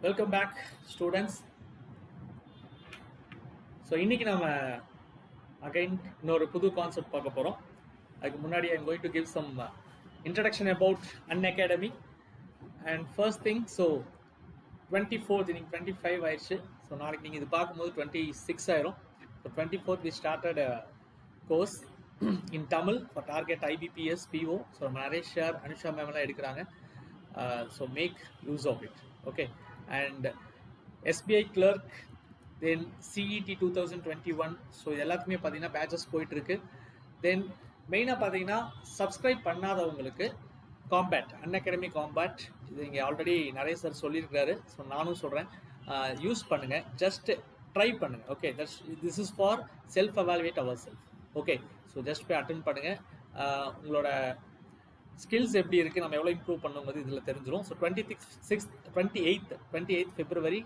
Welcome back, students. So, இன்னைக்கு நாம again இன்னொரு புது கான்செப்ட் பார்க்க போறோம். அதுக்கு முன்னாடி I'm going to give some introduction about Unacademy. And first thing, so 24th இன்னைக்கு 25 ஆயிடுச்சு. ஸோ நாளைக்கு நீங்கள் இது பார்க்கும்போது 26 ஆயிரும். So 24th we started a course in Tamil for target IBPS PO. So நிறைய ஷேர் அனுஷா மேம் எல்லாம் எடுக்கிறாங்க. So make use of it. Okay. And SBI clerk, then CET 2021. So இது எல்லாத்துக்குமே பார்த்தீங்கன்னா பேச்சஸ் போயிட்டு இருக்கு. தென் மெயினாக பார்த்தீங்கன்னா சப்ஸ்கிரைப் பண்ணாதவங்களுக்கு காம்பேட் அன்அகாடமி காம்பேட் இது இங்கே ஆல்ரெடி நிறைய சார் சொல்லியிருக்கிறாரு. ஸோ நானும் சொல்கிறேன், யூஸ் பண்ணுங்கள், ஜஸ்ட் ட்ரை பண்ணுங்கள். Okay, this is for self evaluate our self. Okay, so just போய் அட்டன் பண்ணுங்கள். உங்களோட ஸ்கில்ஸ் எப்படி இருக்குது, நம்ம எவ்வளோ இம்ப்ரூவ் பண்ணுங்கிறது இதில் தெரிஞ்சிடும். ஸோ 28th February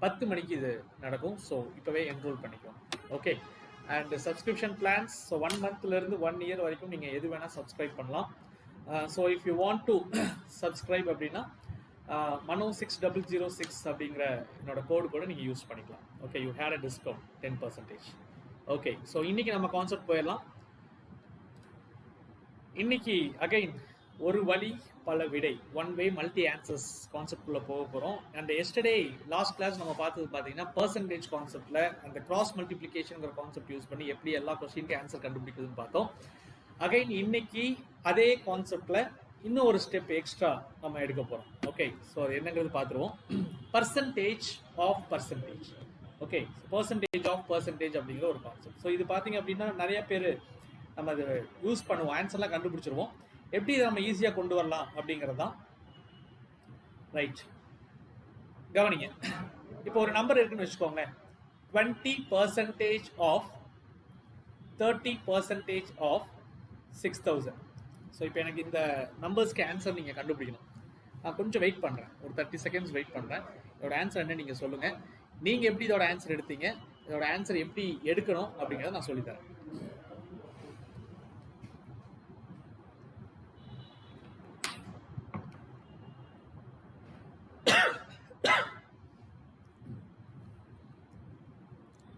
10 மணிக்கு இது நடக்கும். ஸோ இப்போவே என்ரோல் பண்ணிக்கலாம். Okay, and subscription plans, so 1 monthலேருந்து 1 year வரைக்கும் நீங்கள் எது வேணால் சப்ஸ்கிரைப் பண்ணலாம். So if you want to subscribe அப்படின்னா மனோ 6006 அப்படிங்கிற என்னோட கோடு கூட நீங்கள் யூஸ் பண்ணிக்கலாம். Okay, you had a discount 10%. Okay, so இன்றைக்கி நம்ம கான்செப்ட் போயிடலாம். இன்னைக்கு அகைன் ஒரு வழி பல விடை, ஒன் வே மல்டி ஆன்சர்ஸ் கான்செப்ட்குள்ளே போக போகிறோம். அண்ட் எஸ்டர்டே லாஸ்ட் கிளாஸ் நம்ம பார்த்தது பார்த்தீங்கன்னா பர்சன்டேஜ் கான்செப்டில் அந்த கிராஸ் மல்டிப்ளிகேஷனுங்கிற கான்செப்ட் யூஸ் பண்ணி எப்படி எல்லா கொஸ்டினுக்கு ஆன்சர் கண்டுபிடிக்கிறதுன்னு பார்த்தோம். அகைன் இன்னைக்கு அதே கான்செப்டில் இன்னும் ஒரு ஸ்டெப் எக்ஸ்ட்ரா நம்ம எடுக்க போகிறோம். ஓகே, ஸோ அது என்னங்கிறது பார்த்துருவோம். Percentage of percentage. Okay, percentage of percentage அப்படிங்கிற ஒரு கான்செப்ட். ஸோ இது பார்த்தீங்க அப்படின்னா நிறைய பேர் நம்ம அதை யூஸ் பண்ணுவோம், ஆன்சர்லாம் கண்டுபிடிச்சிருவோம். எப்படி இதை நம்ம ஈஸியாக கொண்டு வரலாம் அப்படிங்கிறது தான். ரைட், கவனிங்க. இப்போ ஒரு நம்பர் இருக்குன்னு வச்சுக்கோங்களேன், 20% ஆஃப் 30% ஆஃப் 6000. ஸோ இப்போ எனக்கு இந்த நம்பர்ஸ்க்கு ஆன்சர் நீங்கள் கண்டுபிடிக்கணும். நான் கொஞ்சம் வெயிட் பண்ணுறேன், ஒரு 30 seconds வெயிட் பண்ணுறேன். இதோட ஆன்சர் என்ன நீங்கள் சொல்லுங்கள். நீங்கள் எப்படி இதோட ஆன்சர் எடுத்தீங்க, இதோட ஆன்சர் எப்படி எடுக்கணும் அப்படிங்கிறத நான் சொல்லித்தரேன்.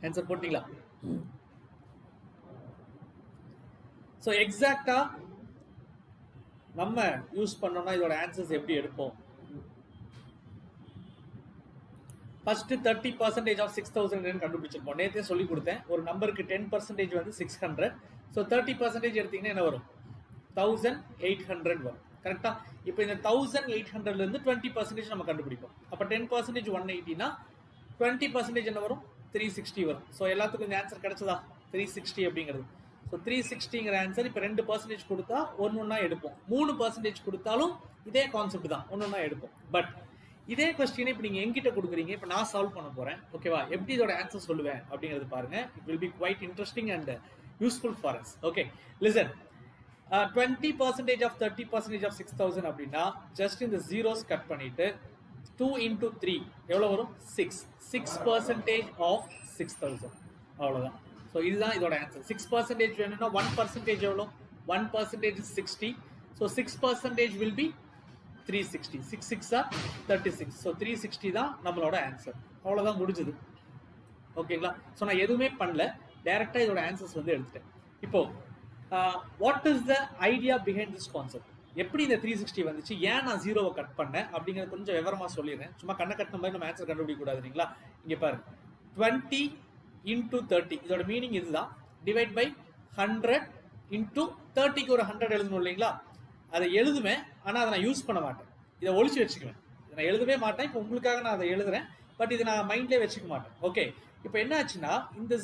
ஆன்சர் போட்டீங்களா? ஸோ எக்ஸாக்டா நம்ம யூஸ் பண்ணோம்னா இதோட ஆன்சர்ஸ் எப்படி எடுப்போம். ஃபர்ஸ்ட் 30% ஆஃப் 6000 கண்டுபிடிச்சிருப்போம். நேற்றே சொல்லி கொடுத்தேன், ஒரு நம்பருக்கு 10% வந்து 600. ஸோ 30% எடுத்தீங்கன்னா என்ன வரும்? 1800 வரும். கரெக்டா? இப்போ இந்த 1800லேருந்து 20% நம்ம கண்டுபிடிப்போம். அப்போ 10% 180னா 20% என்ன வரும்? 360 வரும். ஸோ எல்லாத்துக்கும் இந்த ஆன்சர் கிடைச்சதா? 360 அப்படிங்கிறது. ஸோ 360ங்கிற ஆன்சர் இப்போ 2% கொடுத்தா ஒன்றா எடுப்போம். 3% கொடுத்தாலும் இதே கான்செப்ட் தான், ஒன்றா எடுப்போம். பட் இதே கொஸ்டினை இப்போ நீங்கள் எங்கிட்ட கொடுக்குறீங்க, இப்போ நான் சால்வ் பண்ண போகிறேன். ஓகேவா? எப்படி இதோட ஆன்சர் சொல்லுவேன் அப்படிங்கிறது பாருங்க. It will be quite interesting and useful for us. Okay, listen. 20% of 30% of 6000 அப்படின்னா ஜஸ்ட் இந்த ஜீரோஸ் கட் பண்ணிட்டு 2 into 3 எவ்வளோ வரும்? 6% ஆஃப் 6000. அவ்வளோதான். ஸோ இதுதான் இதோட ஆன்சர். 6% வேணும்னா 1% எவ்வளோ? 1% is 60. So 6% will be 360. 6 6 are 36. So 360 தான் நம்மளோட ஆன்சர். அவ்வளோதான், முடிஞ்சது. ஓகேங்களா? ஸோ நான் எதுவுமே பண்ணல, டைரெக்டாக இதோட ஆன்சர்ஸ் வந்து எடுத்துட்டேன். இப்போ what is the idea behind this concept? எப்படி இந்த 360 வந்துச்சு, ஏன் நான் ஜீரோவை கட் பண்ணேன் அப்படிங்கிறது கொஞ்சம் விவரமாக சொல்லிடுறேன். சும்மா கண்ணை கட்டின மாதிரி நம்ம ஆன்சர் கண்டுபிடிக்க கூடாது இல்லைங்களா? இங்கே பாருங்க, 20 into 30 இதோட மீனிங் இதுதான். டிவைட் பை 100 into 30க்கு ஒரு 100 எழுதணும் இல்லைங்களா? அதை எழுதுவேன், ஆனால் அதை நான் யூஸ் பண்ண மாட்டேன். இதை ஒழிச்சு வச்சுக்குவேன். இதை நான் எழுதவே மாட்டேன். இப்போ உங்களுக்காக நான் அதை எழுதுறேன், பட் இதை நான் மைண்ட்லேயே வச்சுக்க மாட்டேன். ஓகே, இப்போ என்ன ஆச்சுன்னா இந்த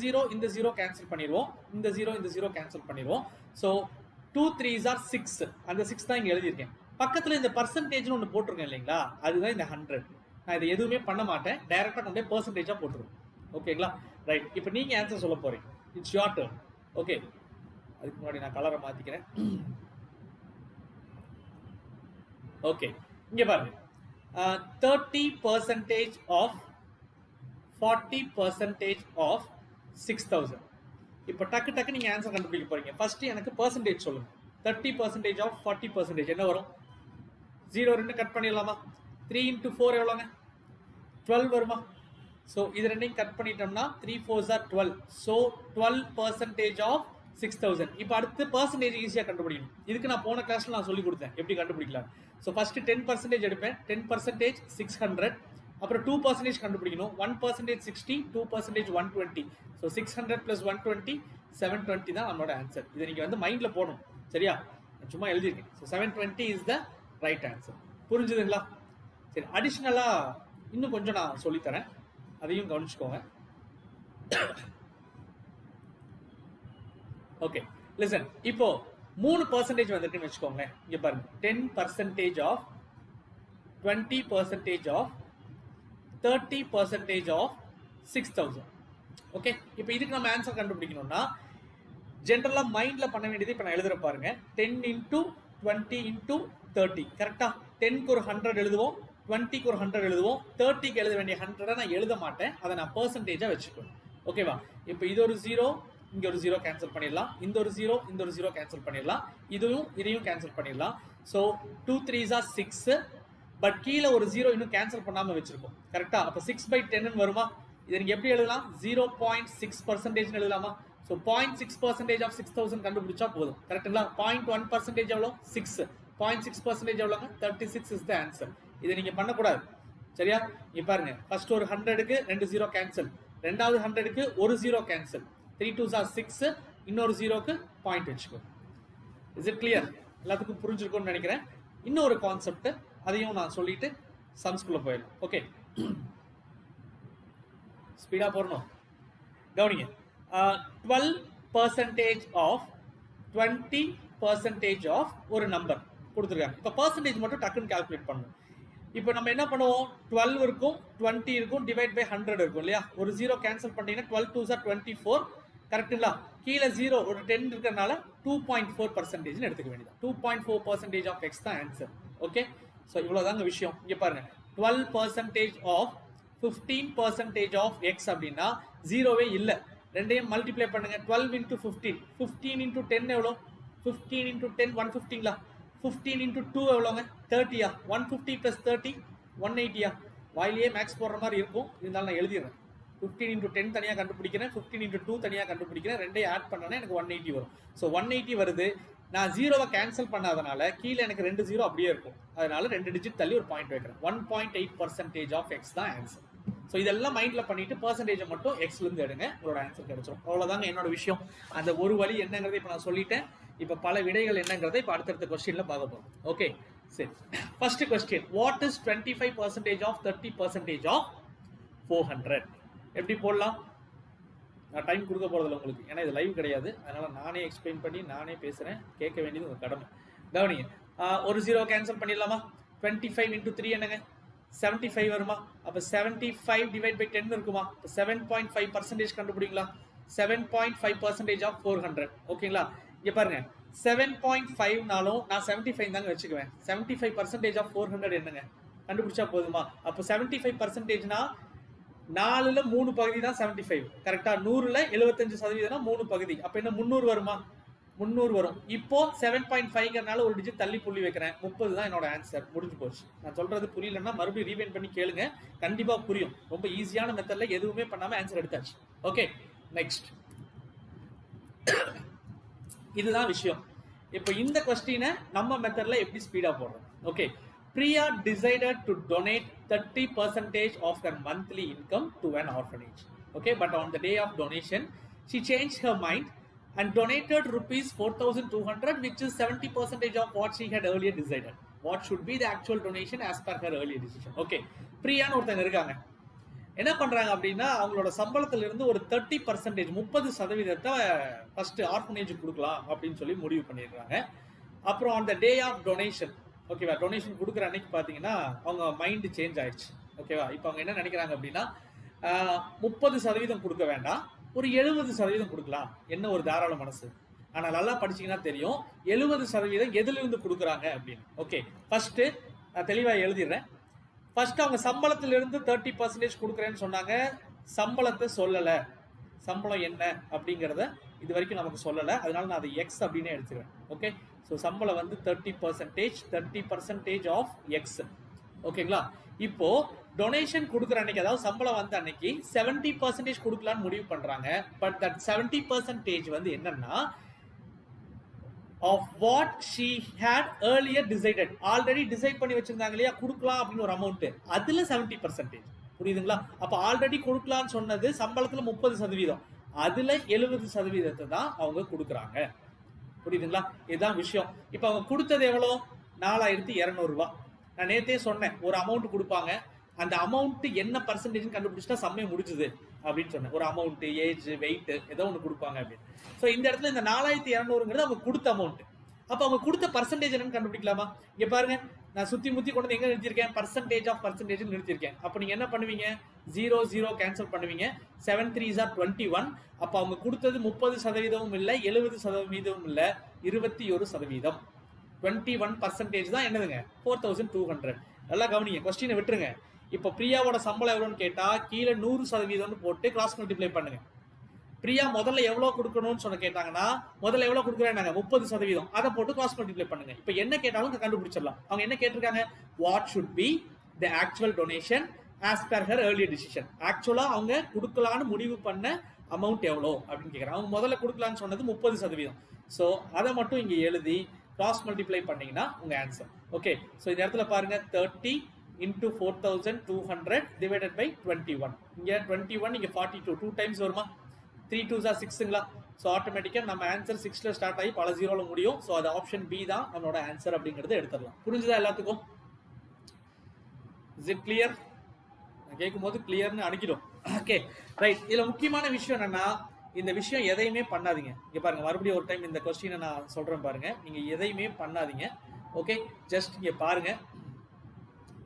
ஜீரோ கேன்சல் பண்ணிடுவோம், இந்த ஜீரோ கேன்சல் பண்ணிடுவோம். So 2 3s are 6. அந்த 6 தான் இங்கே எழுதியிருக்கேன். பக்கத்தில் இந்த பர்சன்டேஜ்னு ஒன்று போட்டிருக்கேன் இல்லைங்களா? அதுதான் இந்த 100. நான் இதை எதுவுமே பண்ண மாட்டேன், டைரெக்டாக கொண்டு பர்சன்டேஜாக போட்டுருவேன். ஓகேங்களா? ரைட், இப்போ நீங்கள் ஆன்சர் சொல்ல போகிறீங்க. It's your turn. ஓகே, அதுக்கு முன்னாடி நான் கலரை மாற்றிக்கிறேன். ஓகே, இங்கே பாருங்க, 30% ஆஃப் 40% ஆஃப் 6000. இப்போ டக்கு நீங்கள் ஆன்சர் கண்டுபிடிக்க போறீங்க. ஃபர்ஸ்ட் எனக்கு பர்சன்டேஜ் சொல்லுங்க. 30% ஆஃப் 40% என்ன வரும்? 0 2 கட் பண்ணிடலாமா? 3 into 4 எவ்வளோங்க? 12 வருமா? ஸோ இது ரெண்டையும் கட் பண்ணிட்டோம்னா 3 4s are 12. So 12% of 6000. இப்போ அடுத்து பர்சன்டேஜ் ஈஸியாக கண்டுபிடிக்கணும். இதுக்கு நான் போன கிளாஸில் நான் சொல்லி கொடுத்தேன் எப்படி கண்டுபிடிக்கலாம். ஸோ ஃபஸ்ட்டு 10% எடுப்பேன். 10% 600. அப்புறம் 2% கண்டுபிடிக்கணும். 1% 60, 2% 120. ஸோ 600 + 120 720 தான் நம்மளோட ஆன்சர். இதை நீங்கள் வந்து மைண்டில் போடணும். சரியா? சும்மா எழுதிருக்கேன். So 720 is the right answer. புரிஞ்சுதுங்களா? சரி, அடிஷ்னலாக இன்னும் கொஞ்சம் நான் சொல்லித்தரேன், அதையும் கவனிச்சுக்கோங்க. Okay, listen. இப்போ 3% வந்திருக்குன்னு வச்சுக்கோங்களேன். இங்க பாருங்க, 10% ஆஃப் 20% ஆஃப் 30% ஆஃப் 6000. ஓகே, இப்போ இதுக்கு நம்ம ஆன்சர் கண்டுபிடிக்கணும்னா ஜென்ரலா மைண்ட்ல பண்ண வேண்டியது இப்போ நான் எழுதுற பாருங்க. 10 × 20 × 30. கரெக்டா? 10க்கு ஒரு 100 எழுதுவோம், 20க்கு ஒரு 100 எழுதுவோம், 30க்கு எழுத வேண்டிய 100 நான் எழுத மாட்டேன், அதை நான் பர்சன்டேஜா வச்சுக்குவேன். ஓகேவா? இப்போ இது ஒரு 0, இங்க ஒரு 0 கேன்சல் பண்ணிடலாம், இந்த ஒரு 0, இந்த ஒரு 0 கேன்சல் பண்ணிடலாம், இதையும் கேன்சல் பண்ணிடலாம். So 2 3s are 6. பட் கீழே ஒரு 0 இன்னும் கேன்சல் பண்ணாம வச்சிருக்கோம். கரெக்டா? அப்போ 6/10 வருமா? இதை நீங்க எப்படி எழுதலாம்? 0.6% எழுதலாமா? ஸோ 0.6% ஆஃப் 6000 கண்டுபிடிச்சா போதும். கரெக்டுங்களா? 0.1% எவ்வளோ? 6. 0.6% எவ்வளோங்க? 36 இஸ் த ஆன்சர். இதை நீங்க பண்ணக்கூடாது. சரியா? இங்க பாருங்க, ஃபர்ஸ்ட் ஒரு 100க்கு 2 0 கேன்சல், ரெண்டாவது 100க்கு ஒரு 0 கேன்சல், 3 2s are 6, இன்னொரு 0க்கு பாயிண்ட் வச்சுக்கோ. Is it clear? எல்லாத்துக்கும் புரிஞ்சிருக்கும்னு நினைக்கிறேன். இன்னொரு கான்செப்ட் அதையும் நான் சொல்லிட்டு சம்ஸ்குள்ள போயிடலாம். ஓகே, ஸ்பீடா போறணும். கவனிங்க. 12% ஆஃப் 20% ஆஃப் ஒரு நம்பர் கொடுத்துருக்காங்க. இப்போ பர்சன்டேஜ் மட்டும் டக்குன்னு கால்குலேட் பண்ணணும். இப்போ நம்ம என்ன பண்ணுவோம்? 12 இருக்கும், 20 இருக்கும், டிவைட் பை 100 இருக்கும் இல்லையா? ஒரு 0 கேன்சல் பண்ணிங்கன்னா 12 2s are 24. கரெக்டுங்களா? கீழே 0 ஒரு 10 இருக்கிறதுனால 2.4% எடுத்துக்க வேண்டியது. 2.4% ஆஃப் எக்ஸ் தான் ஆன்சர். ஓகே, ஸோ இவ்வளோதாங்க விஷயம். இங்கே பாருங்க, 12% ஆஃப் 15% ஆஃப் எக்ஸ் அப்படின்னா 0வே இல்லை. ரெண்டையும் மல்டிப்ளை பண்ணுங்க. 12 × 15, 15 × 10 எவ்வளோ? 15 × 10 150ங்களா? 15 × 2 எவ்வளோங்க? 30யா? 150 + 30 180யா? வாயிலேயே மேக்ஸ் போடுற மாதிரி இருக்கும், இருந்தாலும் நான் எழுதிடுறேன். 15 × 10 தனியாக கண்டுபிடிக்கிறேன், 15 × 2 தனியாக கண்டுபிடிக்கிறேன், ரெண்டையும் ஆட் பண்ணனா எனக்கு 180 வரும். ஸோ 180 வருது. நான் 0வை கேன்சல் பண்ணாதனால கீழே எனக்கு 2 0 அப்படியே இருக்கும். அதனால 2 டிஜிட் தள்ளி ஒரு பாயிண்ட் வைக்கிறேன். 1.8% ஆஃப் எக்ஸ் தான் ஆன்சர். ஸோ இதெல்லாம் மைண்டில் பண்ணிட்டு பர்சன்டேஜை மட்டும் எக்ஸ்லேருந்து எடுங்க, உங்களோட ஆன்சர் கிடைச்சிடும். அவ்வளோதாங்க என்னோட விஷயம். அந்த ஒரு வழி என்னங்கிறத இப்போ நான் சொல்லிட்டேன். இப்போ பல விடைகள் என்னங்கிறத இப்போ அடுத்தடுத்த கொஸ்டின்ல பார்க்க போகிறோம். ஓகே, சரி. First question, what is 25% of 30% of 400? எப்படி போடலாம்? நான் டைம் கொடுக்க போகிறதில்ல உங்களுக்கு, ஏன்னா இது லைவ் கிடையாது. அதனால நானே எக்ஸ்பிளைன் பண்ணி நானே பேசுகிறேன். கேட்க வேண்டியது உங்கள் கடமை. கவனிங்க, ஒரு 0 கேன்சல் பண்ணிடலாமா? 25 × 3 என்னங்க? 75 வருமா? அப்போ 75 டிவைட் பை 10 இருக்குமா? 7.5% கண்டுபிடிங்களா? 7.5% ஆஃப் 400. ஓகேங்களா? இங்கே பாருங்க, 7.5நாலும் நான் 75 தாங்க வச்சுக்குவேன். 75% ஆஃப் 400 என்னங்க? கண்டுபிடிச்சா போதுமா? அப்போ 75%னா 4ல் 3 பகுதி தான் 75. கரெக்டா? 100ல் 75% 3 பகுதி. அப்போ என்ன 300 வருமா? 300 வரும். இப்போ 7.5ங்கிறனால ஒரு டிஜிட் தள்ளி புள்ளி வைக்கிறேன். 30 தான் என்னோட ஆன்சர். முடிஞ்சு போச்சு. நான் சொல்றது புரியலன்னா மறுபடியும் ரீவைண்ட் பண்ணி கேளுங்க, கண்டிப்பா புரியும். ரொம்ப ஈஸியான மெத்தட்ல எதுவுமே பண்ணாம ஆன்சர் எடுத்தாச்சு. Okay, next. இதுதான் விஷயம். இப்போ இந்த கொஸ்டினை நம்ம மெத்தட்ல எப்படி ஸ்பீடா போடுறோம்? Okay, Priya decided to donate 30% of her monthly income to an orphanage. Okay, but on the day of donation, she changed her mind and donated rupees 4,200, which is 70% of what she had earlier decided. What should be the actual donation as per her earlier decision? Okay, பிரியான்னு ஒருத்தங்க இருக்காங்க. என்ன பண்றாங்க அப்படின்னா, அவங்களோட சம்பளத்துல இருந்து ஒரு 30%, 30% first orphanage கொடுக்கலாம் அப்படின்னு சொல்லி முடிவு பண்ணிடுறாங்க. அப்புறம் அந்த டே ஆஃப் டொனேஷன், ஓகேவா, டொனேஷன் கொடுக்குற அன்னைக்கு பார்த்தீங்கன்னா அவங்க மைண்டு சேஞ்ச் ஆயிடுச்சு. ஓகேவா, இப்போ அவங்க என்ன நினைக்கிறாங்க அப்படின்னா, 30% கொடுக்க வேண்டாம், ஒரு 70% கொடுக்கலாம். என்ன ஒரு தாராள மனசு. ஆனால் நல்லா படிச்சீங்கன்னா தெரியும் 70% எதிலிருந்து கொடுக்குறாங்க அப்படின்னு. ஓகே, ஃபர்ஸ்ட் நான் தெளிவாக எழுதிடுறேன். ஃபர்ஸ்ட் அவங்க சம்பளத்திலிருந்து 30% கொடுக்குறேன்னு சொன்னாங்க. சம்பளத்தை சொல்லலை, சம்பளம் என்ன அப்படிங்கிறத இது வரைக்கும் நமக்கு சொல்லலை. அதனால நான் அதை எக்ஸ் அப்படின்னு எடுத்துருவேன். ஓகே, ஸோ சம்பளம் வந்து 30% ஆஃப் எக்ஸ். ஓகேங்களா? இப்போ டொனேஷன் கொடுக்குற அன்னைக்கு, அதாவது சம்பளம் வந்த அன்னைக்கு 70% கொடுக்கலான்னு முடிவு பண்றாங்க. பட் தட் 70% வந்து என்னன்னா of what she had earlier decided. Already decide பண்ணி வச்சிருந்தாங்க இல்லையா, கொடுக்கலாம் அப்படின்னு ஒரு அமௌண்ட், அதுல 70%. புரியுதுங்களா? அப்ப ஆல்ரெடி கொடுக்கலாம்னு சொன்னது சம்பளத்துல 30%, அதுல 70% தான் அவங்க கொடுக்குறாங்க. புரியுதுங்களா? இதுதான் விஷயம். இப்ப அவங்க கொடுத்தது எவ்வளவு? 4200 ரூபாய். நான் நேத்தே சொன்னேன், ஒரு அமௌண்ட் கொடுப்பாங்க, அந்த அமௌண்ட் என்ன பர்சன்டேஜ் கண்டுபிடிச்சா சம்மே முடிச்சுது அப்படின்னு சொன்னேன். ஒரு அமௌண்ட், ஏஜ், வெயிட் ஏதோ ஒன்று கொடுப்பாங்க அப்படின்னு. ஸோ இந்த இடத்துல இந்த 4200ங்கிறது அவங்க கொடுத்த அமௌண்ட். அப்போ அவங்க கொடுத்த பர்சன்டேஜ் என்னன்னு கண்டுபிடிக்கலாமா? இங்க பாருங்க, நான் சுத்தி முத்தி கொண்டு வந்து எங்க நிறுத்திருக்கேன்? பர்சன்டேஜ் ஆஃப் பர்சன்டேஜ் நிறுத்திருக்கேன். அப்போ நீங்க என்ன பண்ணுவீங்க? 0 0 கேன்சல் பண்ணுவீங்க. 7 3s are 21. அப்போ அவங்க கொடுத்தது 30% இல்லை, 70% இல்லை, 21%. 21% தான் என்னதுங்க? 4200. நல்லா கவனிங்க, கொஸ்டினை விட்டுருங்க. இப்போ பிரியாவோட சம்பளம் எவ்வளோன்னு கேட்டா கீழே 100% போட்டு கிராஸ் மல்டிப்ளை பண்ணுங்க. பிரியா முதல்ல எவ்வளவு கொடுக்கணும்னு சொன்ன கேட்டாங்கன்னா, முதல்ல எவ்வளவு கொடுக்குறேன்னாங்க? 30%. அதை போட்டு கிராஸ் மல்டிப்ளை பண்ணுங்க. இப்போ என்ன கேட்டாலும் கண்டுபிடிச்சிடலாம். அவங்க என்ன கேட்டிருக்காங்க? What should be the actual donation as per hour earlier decision. ஆக்சுவலா அவங்க கொடுக்கலான்னு முடிவு பண்ண அமௌண்ட் எவ்வளோ அப்படின்னு கேட்குறாங்க. அவங்க முதல்ல கொடுக்கலான்னு சொன்னது 30%. ஸோ அதை மட்டும் இங்கே எழுதி கிராஸ் மல்டிப்ளை பண்ணீங்கன்னா உங்க ஆன்சர். ஓகே, ஸோ இந்த இடத்துல பாருங்க, 30 into 4200 divided by 21. இங்க 21, இங்க 42, 2 times வருமா? 3 2s are 6ங்களா? ஸோ ஆட்டோமேட்டிக்காக நம்ம ஆன்சர் 6ல ஸ்டார்ட் ஆகி பல 0ல முடியும். ஸோ அது ஆப்ஷன் பி தான் நம்மளோட ஆன்சர் அப்படிங்கிறது எடுத்துடலாம். புரிஞ்சுதா எல்லாத்துக்கும்? Is it clear? நான் கேட்கும் போது கிளியர்னு அனுப்பிடும். Okay right. இதுல முக்கியமான விஷயம் என்னன்னா, இந்த விஷயம் எதையுமே பண்ணாதீங்க. இங்க பாருங்க, மறுபடியும் ஒரு டைம் இந்த கொஸ்டினை நான் சொல்றேன் பாருங்க. நீங்க எதையுமே பண்ணாதீங்க. ஓகே, ஜஸ்ட் இங்க பாருங்க,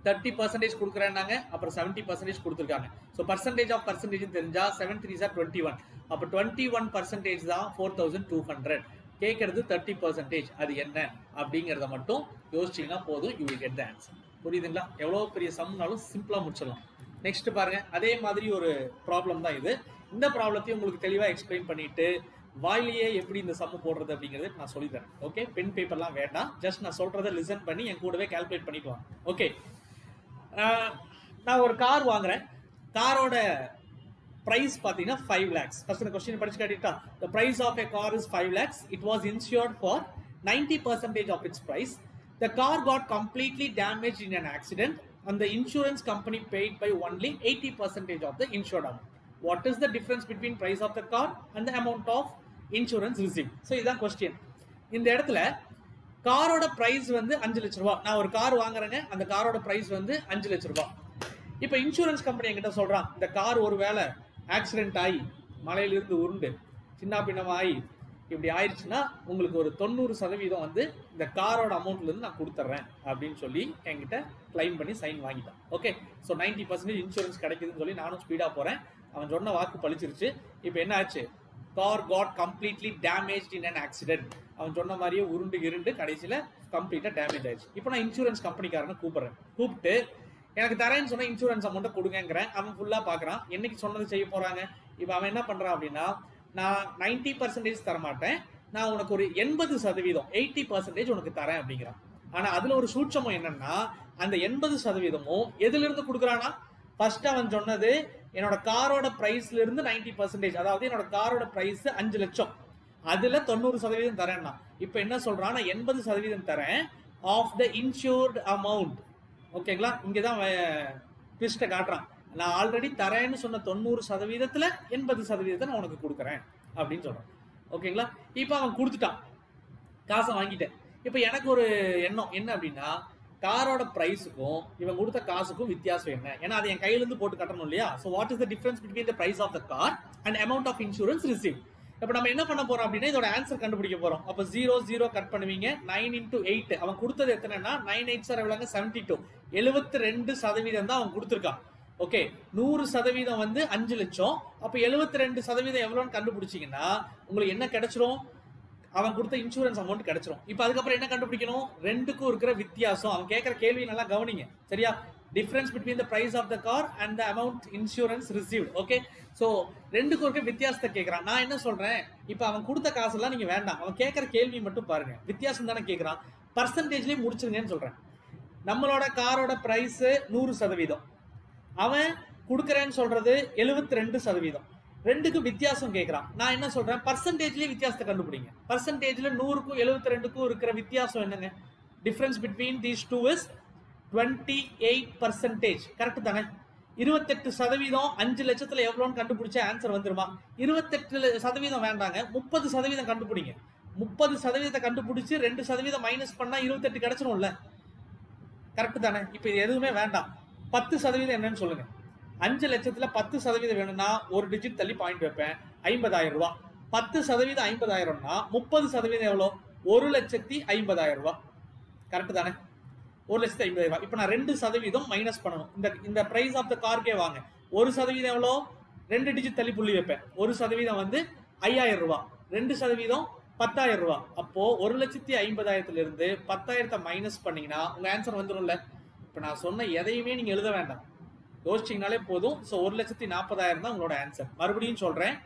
30% கொடுக்குறேன்னாங்க, அப்புறம் 70% கொடுத்துருக்காங்க. ஸோ பர்சன்டேஜ் ஆஃப் பர்சன்டேஜ் தெரிஞ்சா 7 3s are 21. அப்போ 21% தான் 4200. கேட்கறது 30%. அது என்ன அப்படிங்கிறத மட்டும் யோசிச்சீங்கன்னா போதும், you will get the answer. புரியுதுங்களா? எவ்வளோ பெரிய சம்னாலும் சிம்பிளா முடிச்சிடலாம். நெக்ஸ்ட் பாருங்க, அதே மாதிரி ஒரு ப்ராப்ளம் தான் இது. இந்த ப்ராப்ளத்தையும் உங்களுக்கு தெளிவாக எக்ஸ்பிளைன் பண்ணிட்டு வாயிலேயே எப்படி இந்த சம்மு போடுறது அப்படிங்கிறது நான் சொல்லி தரேன். ஓகே, பென் பேப்பர்லாம் வேண்டாம், ஜஸ்ட் நான் சொல்றதை லிசன் பண்ணி என் கூடவே கால்குலேட் பண்ணிட்டு வாங்க. ஓகே, நான் ஒரு கார் வாங்குறேன். காரோட பிரைஸ் பார்த்தீங்கன்னா 5 lakhs. ஃபர்ஸ்ட் இந்த கொஸ்டின் படிச்சு காட்டிட்டா, the price of a car is 5 lakhs. It was insured for 90% of its price. The car got completely damaged in an accident and the insurance company paid by only 80% of the insured amount. What is the difference between price of the car and the amount of insurance received? So இதான் question. இந்த இடத்துல காரோட price வந்து 5 லட்ச ரூபாய். நான் ஒரு car வாங்குறேங்க, அந்த காரோட பிரைஸ் வந்து 5 லட்ச ரூபாய். இப்போ இன்சூரன்ஸ் கம்பெனி என்கிட்ட சொல்றான், இந்த கார் ஒரு வேளை ஆக்சிடென்ட் ஆகி மலையிலிருந்து உருண்டு சின்ன பின்னமாகி இப்படி ஆயிடுச்சுன்னா உங்களுக்கு ஒரு 90% வந்து இந்த காரோட அமௌண்ட்ல இருந்து நான் கொடுத்துட்றேன் அப்படின்னு சொல்லி என்கிட்ட கிளைம் பண்ணி சைன் வாங்கிட்டான். ஓகே, ஸோ 90% இன்சூரன்ஸ் கிடைக்குதுன்னு சொல்லி நானும் ஸ்பீடா போறேன். அவன் சொன்ன வாக்கு பழிச்சிருச்சு. இப்போ என்ன ஆச்சு? Car got completely damage in an accident. அவன் சொன்ன மாதிரியே உருண்டு இருண்டு கடைசியில் கம்ப்ளீட்டாக டேமேஜ் ஆயிடுச்சு. இப்போ நான் இன்சூரன்ஸ் கம்பெனிக்காரனை கூப்பிட்டு எனக்கு தரேன்னு சொன்ன இன்சூரன்ஸ் அமௌண்ட்டை கொடுங்கிறேன். அவன் ஃபுல்லாக பார்க்குறான், என்னைக்கு சொன்னது செய்ய போகிறாங்க. இப்போ அவன் என்ன பண்ணுறான் அப்படின்னா, நான் 90% தரமாட்டேன், நான் உனக்கு ஒரு 80%, 80% உனக்கு தரேன் அப்படிங்கிறான். ஆனால் அதில் ஒரு சூட்சமம் என்னன்னா, அந்த 80%ம் எதுலேருந்து கொடுக்குறான்னா, ஃபர்ஸ்ட் அவன் சொன்னது என்னோட காரோட பிரைஸ்ல இருந்து 90%, அதாவது என்னோட காரோட பிரைஸ் 5 லட்சம், அதுல 90% தரேன்னா. இப்போ என்ன சொல்றான்? நான் 80% தரேன் ஆஃப் த இன்சூர்ட் அமௌண்ட். ஓகேங்களா? இங்கதான் ட்விஸ்ட்டை காட்டுறான். நான் ஆல்ரெடி தரேன்னு சொன்ன 90%த்துல 80% நான் உனக்கு கொடுக்குறேன் அப்படின்னு சொல்றான். ஓகேங்களா? இப்போ அவன் கொடுத்துட்டான், காசை வாங்கிட்டேன். இப்போ எனக்கு ஒரு எண்ணம் என்ன அப்படின்னா, காரோட பிரைஸுக்கும் இவன் கொடுத்த காசுக்கும் வித்தியாசம் என்ன? ஏன்னா அது என் கையில இருந்து போட்டு கட்டணும் இல்லையா? So what is the difference between the price of the car and amount of insurance receive? இப்போ நம்ம என்ன பண்ண போறோம் அப்படின்னா, இதோட ஆன்சர் கண்டுபிடிக்க போறோம். அப்போ 0 0 கட் பண்ணுவீங்க. 9 into 8 அவன் கொடுத்தது எத்தனைன்னா 9 8s are எவ்வளவுங்க? 72. 72% தான் அவன் கொடுத்துருக்கான். ஓகே, 100% வந்து 5 லட்சம். அப்போ 72% எவ்வளோன்னு கண்டுபிடிச்சிங்கன்னா உங்களுக்கு என்ன கிடைச்சிரும்? அவன் கொடுத்த இன்சூரன்ஸ் அமௌண்ட் கிடைச்சிரும். இப்போ அதுக்கப்புறம் என்ன கண்டுபிடிக்கணும்? ரெண்டுக்கும் இருக்கிற வித்தியாசம். அவன் கேட்குற கேள்வி நல்லா கவனிங்க, சரியா? Difference between the price of the car and the amount insurance received. Okay, so ரெண்டுக்கும் இருக்க வித்தியாசத்தை கேட்குறான். நான் என்ன சொல்றேன், இப்போ அவன் கொடுத்த காசெல்லாம் நீங்க வேண்டாம், அவன் கேட்குற கேள்வி மட்டும் பாருங்க. வித்தியாசம் தானே கேட்குறான், பர்சன்டேஜ்லேயே முடிச்சிருங்கன்னு சொல்றேன். நம்மளோட காரோட பிரைஸ் 100%, அவன் கொடுக்கறேன்னு சொல்றது 72%. ரெண்டுக்கும் வித்தியாசம் கேட்கறான். நான் என்ன சொல்றேன், பர்சன்டேஜ்லயே வித்தியாசத்தை கண்டுபிடிங்க. பர்சன்டேஜ்ல 100க்கும் 72க்கும் இருக்கிற வித்தியாசம் என்னங்க? Difference between these two is 28%. Correct தானே? 28% 5 லட்சத்துல எவ்வளோன்னு கண்டுபிடிச்ச ஆன்சர் வந்துருமா? 28% வேண்டாங்க, 30% கண்டுபிடிங்க. 30% கண்டுபிடிச்சு 2% மைனஸ் பண்ணா 28 கிடைச்சிரும்ல. கரெக்ட் தானே? இப்ப இது எதுவுமே வேண்டாம். 10% என்னன்னு சொல்லுங்க. 5 லட்சத்துல 10% வேணும்னா ஒரு டிஜிட் தள்ளி பாயிண்ட் வைப்பேன், 50,000 ரூபாய். 10% 50,000னா 30% எவ்வளோ? 1,50,000 ரூபாய். கரெக்ட் தானே? 1,50,000 ரூபாய். இப்போ நான் 2% மைனஸ் பண்ணணும். இந்த பிரைஸ் ஆஃப் த கார்க்கே வாங்க. 1% எவ்வளோ? 2 டிஜிட் தள்ளி புள்ளி வைப்பேன். 1% வந்து 5,000 ரூபாய், 2% 10,000 ரூபாய். அப்போ 1,50,000 இருந்து 10,000 மைனஸ் பண்ணீங்கன்னா உங்க ஆன்சர் வந்துடும்ல. இப்போ நான் சொன்ன எதையுமே நீங்க எழுத வேண்டாம், யோசிச்சிங்கனாலே போதும். ஸோ 1,40,000 தான் உங்களோட ஆன்சர். மறுபடியும் சொல்றேன்,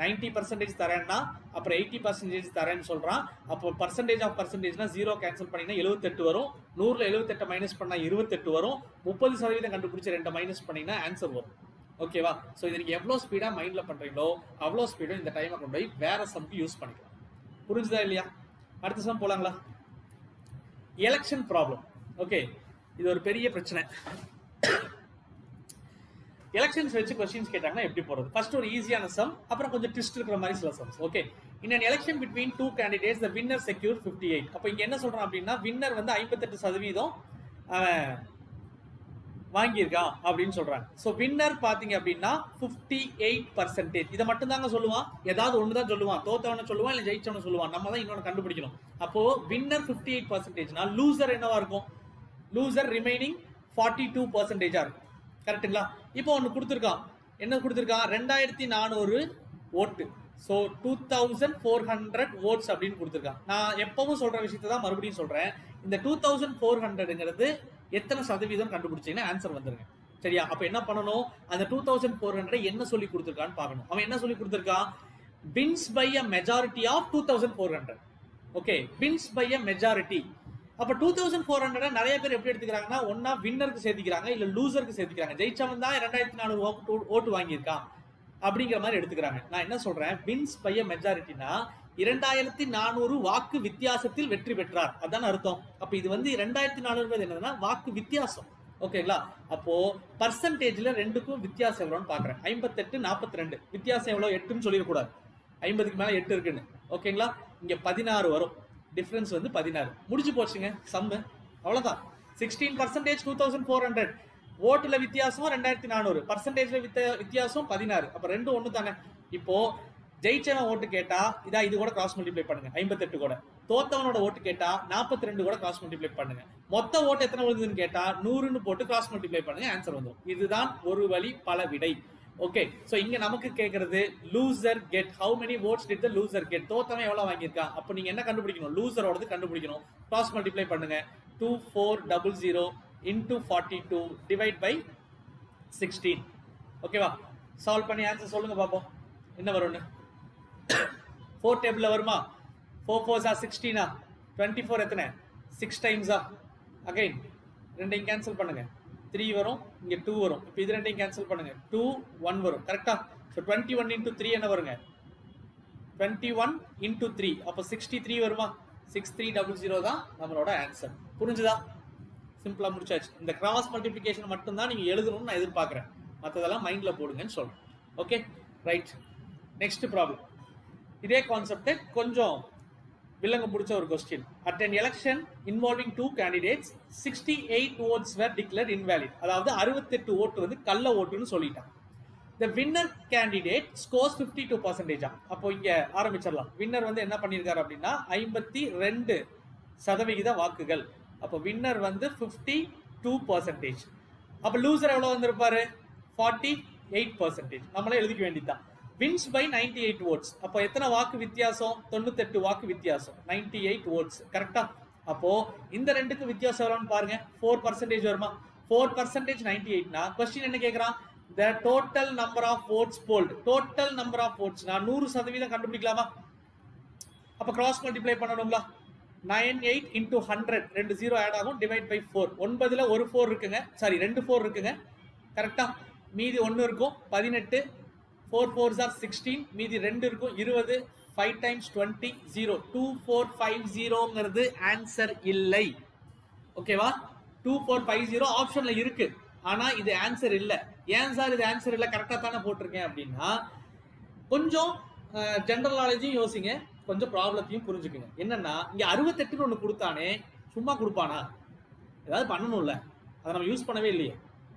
90% தரேன்னா அப்புறம் 80% தரேன்னு சொல்றான். அப்போ பர்சன்டேஜ் ஆஃப் பர்சன்டேஜ்னா 0 கேன்சல் பண்ணீங்கன்னா 78 வரும். 100ல 78 மைனஸ் பண்ணா 28 வரும். 30% கண்டுபிடிச்சு 2 மைனஸ் பண்ணீங்கன்னா ஆன்சர் வரும். ஓகேவா? ஸோ இது நீங்க எவ்வளோ ஸ்பீடா மைண்ட்ல பண்றீங்களோ அவ்வளோ ஸ்பீடும் இந்த டைமை கொண்டு போய் வேற சம்க்கு யூஸ் பண்ணிக்கலாம். புரிஞ்சுதா இல்லையா? அடுத்த சம் போலாங்களா? Election problem. ஓகே, இது ஒரு பெரிய பிரச்சனை. எலெக்ஷன்ஸ் வச்சு கொஸ்டின்ஸ் கேட்டாங்கன்னா எப்படி போறது? ஃபர்ஸ்ட் ஒரு ஈஸியான சம், அப்புறம் கொஞ்சம் ட்விஸ்ட் இருக்கிற மாதிரி சில sums. Okay, in an election between two candidates the winner secured 58. அப்போ இங்க என்ன சொல்றான் அப்படின்னா, வின்னர் வந்து 58% அவன் வாங்கியிருக்கான் அப்படின்னு சொல்றாங்க. ஸோ வின்னர் பாத்தீங்க அப்படின்னா 58%. இதை மட்டும் தாங்க சொல்லுவான், ஏதாவது ஒண்ணுதான் சொல்லுவான். தோத்தவனை சொல்லுவான், இல்ல ஜெயிச்சவனை சொல்லுவான். நம்ம தான் இன்னொன்று கண்டுபிடிக்கணும். அப்போ வின்னர் 58%னா லூசர் என்னவா இருக்கும்? லூசர் ரிமைனிங் 42% இருக்கும். கரெக்டுங்களா? இப்போ ஒன்று கொடுத்துருக்கான். என்ன கொடுத்துருக்கான்? 2,400 ஓட்டு. ஸோ 2,400 ஓட்ஸ் அப்படின்னு கொடுத்துருக்கான். நான் எப்பவும் சொல்ற விஷயத்தை தான் மறுபடியும் சொல்றேன். இந்த 2,400ங்கிறது எத்தனை சதவீதம் கண்டுபிடிச்சீங்கன்னா ஆன்சர் வந்துருங்க. சரியா? அப்ப என்ன பண்ணணும்? அந்த 2,400 என்ன சொல்லி கொடுத்துருக்கான்னு பார்க்கணும். அவன் என்ன சொல்லி கொடுத்துருக்கான்? Wins by a majority of 2,400. Okay, wins by a majority. அப்ப 2,400 நிறைய பேர் எப்படி எடுத்துக்கிறாங்கன்னா, ஒன்னா வின்னருக்கு சேர்த்துக்கிறாங்க, இல்ல லூசருக்கு சேர்த்துக்கிறாங்க. ஜெயிச்சவன் தான் 2,400 ஓட்டு வாங்கியிருக்கான் அப்படிங்கிற மாதிரி எடுத்துக்கிறாங்க. நான் என்ன சொல்றேன், வின்ஸ் பை அ மெஜாரிட்டினா 2,400 வாக்கு வித்தியாசத்தில் வெற்றி பெற்றார், அதான் அர்த்தம். அப்ப இது வந்து 2,400 என்னதுன்னா வாக்கு வித்தியாசம். ஓகேங்களா? அப்போ பர்சன்டேஜ்ல ரெண்டுக்கும் வித்தியாசம் எவ்வளோன்னு பாக்குறேன். 58, 42 வித்தியாசம் எவ்வளோ? 8ன்னு சொல்லிடக்கூடாது, 50க்கு மேல 8 இருக்குன்னு. ஓகேங்களா? இங்க 16 வரும். டிஃபரன்ஸ் வந்து 16. முடிச்சு போச்சுங்க சம்மு, அவ்வளவுதான். 16% 2,400. ஓட்டுல வித்தியாசம் 2,400, பர்சன்டேஜ்ல வித்தியாசம் 16. அப்ப ரெண்டும் ஒண்ணு தானே. இப்போ ஜெயிச்சவன் ஓட்டு கேட்டா இது கூட கிராஸ் மல்டிப்ளை பண்ணுங்க, 58 கூட. தோத்தவனோட ஓட்டு கேட்டா 42 கூட கிராஸ் மல்டிப்ளை பண்ணுங்க. மொத்த ஓட்டு எத்தனை விழுதுன்னு கேட்டா 100ன்னு போட்டு கிராஸ் மல்டிப்ளை பண்ணுங்க, ஆன்சர் வந்துடும். இதுதான் ஒரு வழி பல விடை. ஓகே, சோ இங்க நமக்கு கேக்குறது loser get, how many votes did the loser get? தோத்தவன் எவ்வளவு வாங்கியிருக்கான்? அப்ப நீங்க என்ன கண்டுபிடிக்கணும்? லூசரோடது கண்டுபிடிக்கணும். கிராஸ் மல்டிப்ளை பண்ணுங்க. 2400 into 42 டிவைட் பை 16. ஓகேவா? சால்வ் பண்ணி ஆன்சர் சொல்லுங்க பாப்போம் என்ன வரும்னு. 4 டேபிள்ல வருமா? 4 4s are 16. 24 எத்தனை? 6 times. அகைன் ரெண்டையும் கேன்சல் பண்ணுங்க. 3 வரும், இங்க 2 வரும். இப்போ இது ரெண்டையும் கேன்சல் பண்ணுங்க. 2 1 வரும். கரெக்டா? சோ 21 into 3 என்ன வருங்க? 21 into 3. அப்ப 63 வருமா? 6300 தான் நம்மளோட ஆன்சர். புரிஞ்சுதா? சிம்பிளா முடிச்சாச்சு. இந்த கிராஸ் மல்டிப்ளிகேஷன் மட்டும் தான் நீங்க எழுதணும்னு நான் எதிர்பார்க்கிறேன். மற்றதெல்லாம் மைண்ட்ல போடுங்கன்னு சொல்றேன். Okay, right. Next problem. இதே கான்செப்ட் கொஞ்சம் வில்லங்க பிடிச்ச ஒரு question. At an election involving two candidates 68 votes were declared invalid. அதாவது 68 ஓட்டு வந்து கள்ள ஓட்டுன்னு சொல்லிட்டான். The winner candidate scores 52%. அப்போ இங்க ஆரம்பிச்சிடலாம். வின்னர் வந்து என்ன பண்ணியிருக்காரு அப்படின்னா 52% வாக்குகள். அப்போ வின்னர் வந்து 52%. அப்ப லூசர் எவ்வளவு வந்திருப்பாரு? 48%. நம்மளே எழுதிக்க வேண்டியதுதான். Wins by 98 votes. அப்போ எத்தனை வாக்கு வித்தியாசம்? 98 வாக்கு வித்தியாசம், 98 votes. கரெக்டா? அப்போ இந்த ரெண்டுக்கு வித்தியாசம் எவ்வளவுன்னு பாருங்க. 4% வருமா? 4% 98னா கொஸ்டின் என்ன கேக்குறான்? The total number of votes polled. Total number of votes நான் 100% கண்டுபிடிக்கலாமா? அப்ப கிராஸ் மல்டிப்ளை பண்ணணும்ல. 98 into 100 ரெண்டு ஜீரோ ஆட் ஆகும் டிவைட் பை 4 9ல ஒரு 4 இருக்குங்க சாரி ரெண்டு 4 இருக்குங்க கரெக்டா மீதி 1 இருக்கும் 18 4 4s are 16 மீதி 2 இருக்கும் 20 5 times 20 0 2450ங்கிறது ஆன்சர் இல்லை ஓகேவா 2450 ஆப்ஷன்ல இருக்கு ஆனா இது ஆன்சர் இல்ல ஏன் சார் இது ஆன்சர் இல்ல கரெக்டா தானே போட்டிருக்கேன் அப்படின்னா கொஞ்சம் ஜெனரல் நாலேஜும் யோசிங்க கொஞ்சம் ப்ராப்ளத்தையும் புரிஞ்சுக்குங்க என்னன்னா இங்க 68ன்னு ஒண்ணு கொடுத்தானே சும்மா கொடுப்பானா ஏதாவது பண்ணணும்ல அதை நம்ம யூஸ் பண்ணவே இல்லையே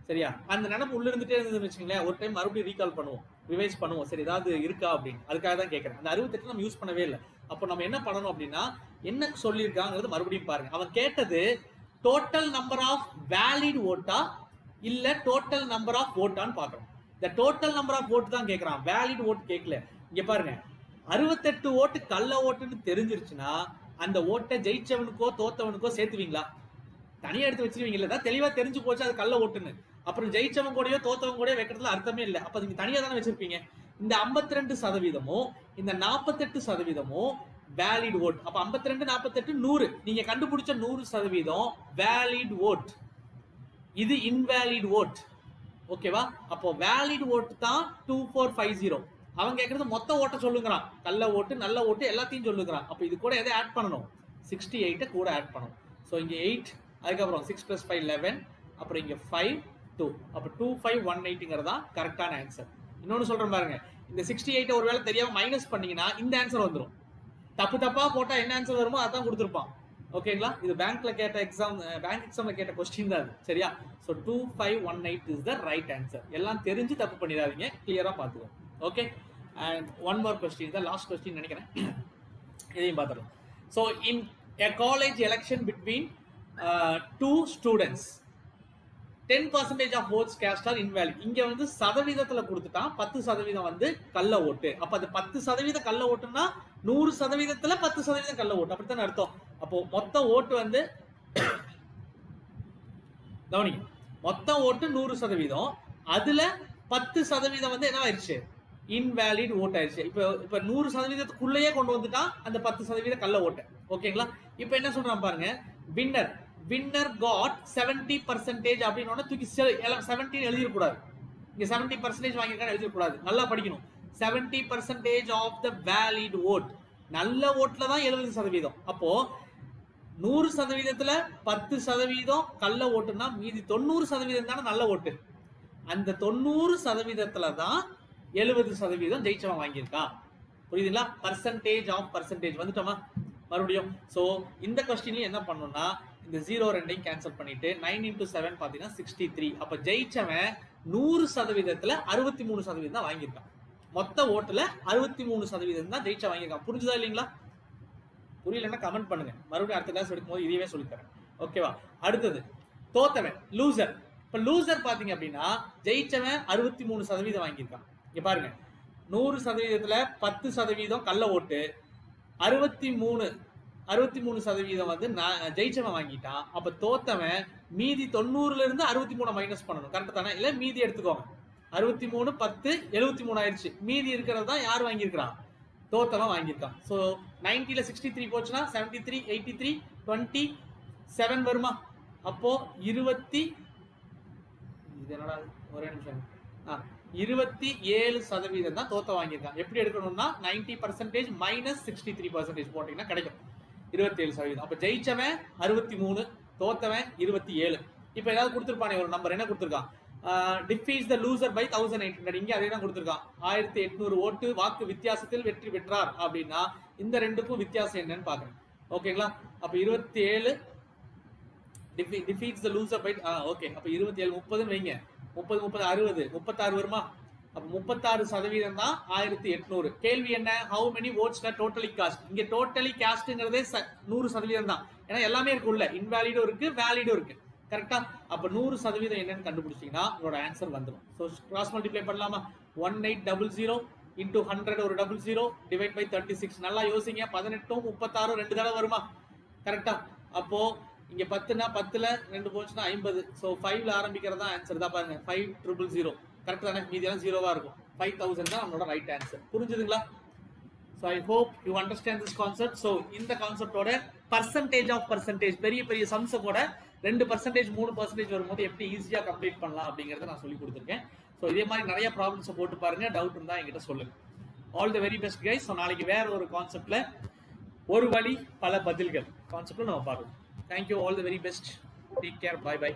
சரியா அந்த நினைப்பு உள்ள இருந்துட்டே இருந்ததுன்னு வச்சுங்களேன் ஒரு டைம் மறுபடியும் ரீகால் பண்ணுவோம் ரிவைஸ் பண்ணுவோம் சரி ஏதாவது இருக்கா அப்படின்னு அதுக்காக தான் கேட்கறேன் அந்த 68 நம்ம யூஸ் பண்ணவே இல்லை அப்போ நம்ம என்ன பண்ணணும் அப்படின்னா என்ன சொல்லியிருக்காங்கிறது மறுபடியும் பாருங்க அவன் கேட்டது டோட்டல் நம்பர் ஆஃப் வேலிட் ஓட்டா இல்ல டோட்டல் நம்பர் ஆஃப் ஓட்டான்னு பாக்குறோம் இந்த டோட்டல் நம்பர் ஆஃப் ஓட்டு தான் கேட்கறான் வேலிட் ஓட்டு கேட்கல இங்க பாருங்க 68 ஓட்டு கள்ள ஓட்டுன்னு தெரிஞ்சிருச்சுன்னா அந்த ஓட்டை ஜெயிச்சவனுக்கோ தோத்தவனுக்கோ சேர்த்துவீங்களா தனியா எடுத்து வச்சிருவீங்கல்ல தெளிவா தெரிஞ்சு போச்சு அது கள்ள ஓட்டுன்னு அப்புறம் ஜெயிச்சவன் கூடயோ தோத்தவன் கூட வைக்கிறதுல அர்த்தமே இல்லை அப்ப நீங்க தனியா தானே வச்சிருப்பீங்க இந்த 52% இந்த 48% வேலிட் ஓட் அப்ப 52 48 100 நீங்க கண்டுபிடிச்ச 100% வேலிட் ஓட் இது இன்வேலிட் ஓட் ஓகேவா அப்போ வேலிட் ஓட் தான் 2450 அவன் கேட்கறது மொத்த ஓட்ட சொல்லுங்கிறான் கள்ள ஓட்டு நல்ல ஓட்டு எல்லாத்தையும் சொல்லுங்கிறான் அப்ப இது கூட எதை ஆட் பண்ணணும் 68 கூட ஆட் பண்ணணும் ஸோ இங்க 8 அதுக்கப்புறம் 6 + 5 11 அப்புறம் இங்க 5 2 அப்ப 2518ங்கிறதா கரெக்டான ஆன்சர் இன்னொன்னு சொல்றேன் பாருங்க இந்த 68 ஒருவேளை தெரியாம மைனஸ் பண்ணீங்கன்னா இந்த ஆன்சர் வந்துடும் தப்பா போட்டா என்ன ஆன்சர் வருமோ அதான் கொடுத்துருப்பான் ஓகேங்களா இது பேங்க்ல கேட்ட பேங்க் எக்ஸாம்ல கேட்ட கொஸ்டின் தான் அது சரியா so 2518 is the right answer எல்லாம் தெரிஞ்சு தப்பு பண்ணிடாதீங்க கிளியரா பாத்துக்கோங்க okay and one more question தான் லாஸ்ட் கொஸ்டின் நினைக்கிறேன் இதையும் பார்த்துடலாம் so in a college election between two students 10% of votes cast are invalid இங்க வந்து சதவீதத்துல கொடுத்துட்டான் 10% வந்து கள்ள ஓட்டு அப்ப அது 10% கள்ள ஓட்டுன்னா 100%த்துல 10% கள்ள ஓட்டு அப்படித்தான் அர்த்தம் அப்போ மொத்த ஓட்டு வந்து கவனிங்க மொத்த ஓட்டு 100% அதுல 10% வந்து என்ன ஆயிடுச்சு இன்வேலிட் ஓட் ஆயிடுச்சு இப்ப 100%க்குள்ளேயே கொண்டு வந்துட்டா அந்த 10% கள்ள ஓட்டு ஓகேங்களா இப்ப என்ன சொல்றான் பாருங்க வின்னர் காட் 70% அப்படின்னு தூக்கி 17 எழுதிடக்கூடாது இங்க 70% வாங்கியிருக்கான்னு எழுதிடக்கூடாது நல்லா படிக்கணும் 70% ஆஃப் த வேலிட் ஓட் நல்ல ஓட்ல தான் 70% அப்போ 100%த்துல 10% கள்ள ஓட்டுன்னா மீதி 90% தானே நல்ல ஓட்டு அந்த 90%த்துல தான் 70% ஜெயிச்சவன் வாங்கியிருக்கான் புரியுதுங்களா பர்சன்டேஜ் ஆஃப் பர்சன்டேஜ் வந்துட்டோமா மறுபடியும் சோ இந்த கொஸ்டின்ல என்ன பண்ணணும்னா இந்த 0 ரெண்டையும் கேன்சல் பண்ணிட்டு 9 into 7 பாத்தீங்கன்னா 63 அப்ப ஜெயிச்சவன் 100%த்துல 63% தான் வாங்கியிருக்கான் மொத்த ஓட்டுல 63% தான் ஜெயிச்ச வாங்கியிருக்கான் புரிஞ்சுதா இல்லைங்களா புரியலன்னா கமெண்ட் பண்ணுங்க மறுபடியும் அடுத்த கிளாஸ் எடுக்கும்போது இதுவே சொல்லித்தரேன் ஓகேவா அடுத்தது தோத்தவன் லூசர் இப்ப லூசர் பாத்தீங்க அப்படின்னா ஜெயிச்சவன் 63% வாங்கியிருக்கான் இங்க பாருங்க 100%த்துல 10% கள்ள ஓட்டு 63% வந்து ஜெயிச்சவன் வாங்கிட்டான் அப்ப தோத்தவன் மீதி 90ல இருந்து 63 மைனஸ் பண்ணணும் கரெக்ட் தானே இல்ல மீதி எடுத்துக்கோங்க 63 10 73 ஆயிடுச்சு மீதி இருக்கிறது தான் யார் வாங்கியிருக்கிறான் தோத்தவன் வாங்கியிருக்கான் ஸோ 90ல 63 போச்சுன்னா 73 83 27 வருமா அப்போ 20 இது என்னடா ஒரே நிமிஷம் 27% தான் தோத்த வாங்கியிருக்கான் எப்படி எடுக்கணும்னா 90% மைனஸ் 63% போட்டீங்கன்னா கிடைக்கும் 27% அப்ப ஜெயிச்சவன் 63 தோத்தவன் 27 இப்ப ஏதாவது கொடுத்துருப்பானே ஒரு நம்பர் என்ன கொடுத்துருக்கான் டிஃபீட்ஸ் த லூசர் பை 1800 இங்க அதே தான் கொடுத்துருக்கான் 1800 ஓட்டு வாக்கு வித்தியாசத்தில் வெற்றி பெற்றார் அப்படின்னா இந்த ரெண்டுக்கும் வித்தியாசம் என்னன்னு பாக்குறேன் ஓகேங்களா அப்ப 27 defeats the loser by okay அப்ப 27 30 வைங்க 30 30 60 36 வருமா அப்ப 36% தான் 1800 கேள்வி என்ன how many votes are totally cast இங்க totally castங்கிறதே 100% தான் ஏன்னா எல்லாமே இருக்கு உள்ள இன்வாலிடும் இருக்கு வேலிடும் இருக்கு கரெக்டா அப்ப 100% என்னன்னு கண்டுபிடிச்சீங்கன்னா உங்களோட ஆன்சர் வந்துடும் சோ கிராஸ் மல்டிப்ளை பண்ணலாமா 1800 into 100 ஒரு 00 டிவைட் பை 36 நல்லா யோசிங்க 18 36 ரெண்டு தடவை வருமா கரெக்டா அப்போ இங்க 10னா 10ல 2 போச்சுன்னா 50 சோ 5ல ஆரம்பிக்கிறதா ஆன்சர் தான் பாருங்க 5000 கரெக்ட் தானே மீதி எல்லாம் 0வா இருக்கும் 5000 தான் நம்மளோட ரைட் ஆன்சர் புரிஞ்சுதுங்களா so I hope you understand this concept. So இந்த கான்செப்டோட பர்சன்டேஜ் பெரிய பெரிய சம்ஸை கூட 2% 3% வரும்போது எப்படி ஈஸியாக கம்ப்ளீட் பண்ணலாம் அப்படிங்கிறத நான் சொல்லி கொடுத்துருக்கேன். ஸோ இதே மாதிரி நிறைய ப்ராப்ளம்ஸை போட்டு பாருங்க, டவுட் இருந்தால் என்கிட்ட சொல்லுங்க. All the very best guys. So நாளைக்கு வேற ஒரு கான்செப்ட்ல ஒரு வழி பல பதில்கள் கான்செப்ட்ல நம்ம பார்க்கலாம். Thank you, all the very best, take care, bye by.